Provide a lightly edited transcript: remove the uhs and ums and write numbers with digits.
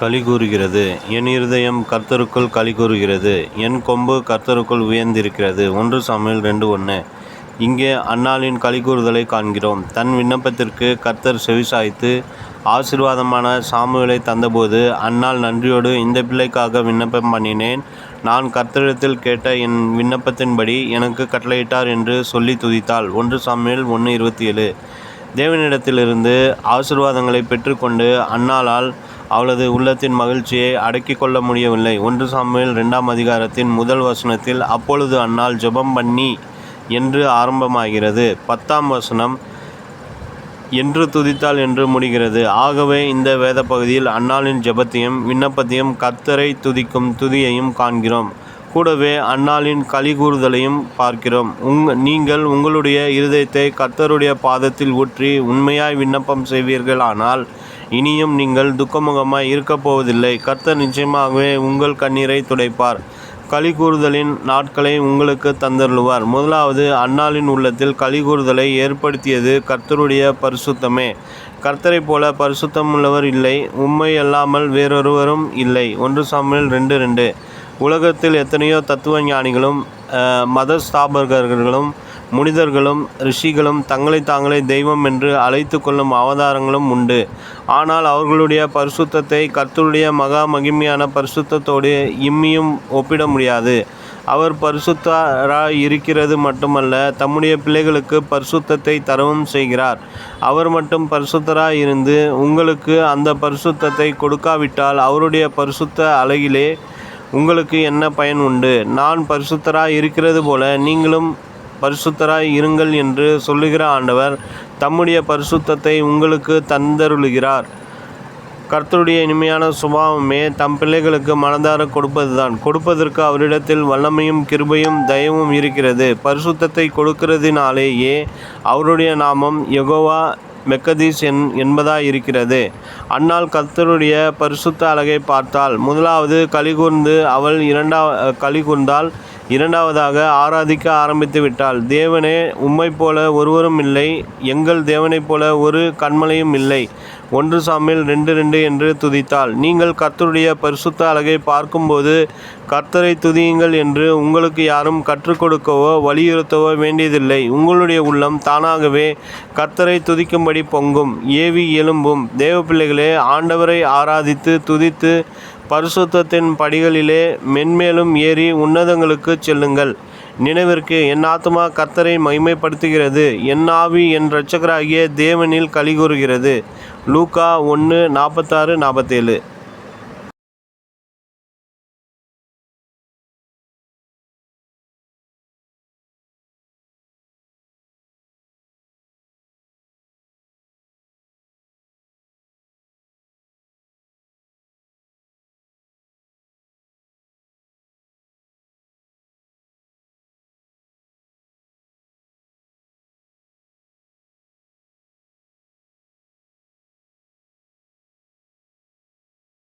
களிகூருகிறது. என் இருதயம் கர்த்தருக்குள் களிகூருகிறது. என் கொம்பு கர்த்தருக்குள் உயர்ந்திருக்கிறது. 1 சாமுவேல் 2:1. இங்கே அன்னாளின் களிகூறுதலை காண்கிறோம். தன் விண்ணப்பத்திற்கு கர்த்தர் செவிசாய்த்து ஆசீர்வாதமான சாமுவேலை தந்தபோது அன்னாள் நன்றியோடு, இந்த பிள்ளைக்காக விண்ணப்பம் பண்ணினேன். நான் கர்த்தரிடத்தில் கேட்ட என் விண்ணப்பத்தின்படி எனக்கு கட்டளையிட்டார் என்று சொல்லி துதித்தாள். 1 சாமுவேல் 1:27. தேவனிடத்திலிருந்து ஆசீர்வாதங்களை பெற்றுக்கொண்டு அன்னாளால் அவளது உள்ளத்தின் மகிழ்ச்சியை அடக்கிக் கொள்ள முடியவில்லை. 1 சாமுவேல் 2 முதல் வசனத்தில் அப்பொழுது அன்னாள் ஜெபம் பண்ணி என்று ஆரம்பமாகிறது. 10 என்று துதித்தாள் என்று முடிகிறது. ஆகவே இந்த வேத பகுதியில் அன்னாளின் ஜெபத்தையும் விண்ணப்பத்தையும் கர்த்தரை துதிக்கும் துதியையும் காண்கிறோம். கூடவே அன்னாளின் களிகூறுதலையும் பார்க்கிறோம். நீங்கள் உங்களுடைய இருதயத்தை கர்த்தருடைய பாதத்தில் ஊற்றி உண்மையாய் விண்ணப்பம் செய்வீர்களானால் இனியும் நீங்கள் துக்கமுகமாய் இருக்கப் போவதில்லை. கர்த்தர் நிச்சயமாகவே உங்கள் கண்ணீரை துடைப்பார். களிகூறுதலின் நாட்களை உங்களுக்கு தந்தருளுவார். முதலாவது, அன்னாளின் உள்ளத்தில் களிகூறுதலை ஏற்படுத்தியது கர்த்தருடைய பரிசுத்தமே. கர்த்தரை போல பரிசுத்தமுள்ளவர் இல்லை, உம்மை அல்லாமல் வேறொருவரும் இல்லை. 1 சாமுவேல் 2:2. உலகத்தில் எத்தனையோ தத்துவ ஞானிகளும் மதஸ்தாபகர்களும் முனிதர்களும் ரிஷிகளும் தங்களை தாங்களே தெய்வம் என்று அழைத்து கொள்ளும் அவதாரங்களும் உண்டு. ஆனால் அவர்களுடைய பரிசுத்தத்தை கர்த்தருடைய மகா மகிமையான பரிசுத்தத்தோடு இம்மியும் ஒப்பிட முடியாது. அவர் பரிசுத்தராய் இருக்கிறது மட்டுமல்ல, தம்முடைய பிள்ளைகளுக்கு பரிசுத்தத்தை தரவும் செய்கிறார். அவர் மட்டும் பரிசுத்தராய் இருந்து உங்களுக்கு அந்த பரிசுத்தத்தை கொடுக்காவிட்டால் அவருடைய பரிசுத்த அழகிலே உங்களுக்கு என்ன பயன் உண்டு? நான் பரிசுத்தராய் இருக்கிறது போல நீங்களும் பரிசுத்தராய் இருங்கள் என்று சொல்லுகிற ஆண்டவர் தம்முடைய பரிசுத்தத்தை உங்களுக்கு தந்தருளுகிறார். கர்த்தருடைய இனிமையான சுபாவமே தம் பிள்ளைகளுக்கு மனதார கொடுப்பதுதான். கொடுப்பதற்கு அவரிடத்தில் வல்லமையும் கிருபையும் தயவும் இருக்கிறது. பரிசுத்தத்தை கொடுக்கிறதினாலேயே அவருடைய நாமம் யெகோவா மெக்கதீஸ் என்பதாயிருக்கிறது. அன்னாள் கர்த்தருடைய பரிசுத்த அழகை பார்த்தாள். முதலாவது களிகூர்ந்து அவள் களிகூர்ந்தாள். இரண்டாவதாக ஆராதிக்க ஆரம்பித்து விட்டாள். தேவனே, உம்மை போல ஒருவரும் இல்லை, எங்கள் தேவனைப் போல ஒரு கன்மலையும் இல்லை. 1 சாமுவேல் 2:2 என்று துதித்தாள். நீங்கள் கர்த்தருடைய பரிசுத்த அழகை பார்க்கும்போது கர்த்தரை துதியுங்கள் என்று உங்களுக்கு யாரும் கற்றுக் கொடுக்கவோ வலியுறுத்தவோ வேண்டியதில்லை. உங்களுடைய உள்ளம் தானாகவே கர்த்தரை துதிக்கும்படி பொங்கும், ஏவி எழும்பும். தேவ பிள்ளைகளே, ஆண்டவரை ஆராதித்து துதித்து பரிசுத்தத்தின் படிகளிலே மென்மேலும் ஏறி உன்னதங்களுக்கு செல்லுங்கள். நினைவிற்கு, என் ஆத்துமா கர்த்தரை மகிமைப்படுத்துகிறது, என் ஆவி என் இரட்சகராகிய தேவனில் களிகூருகிறது. லூக்கா 1:46-47.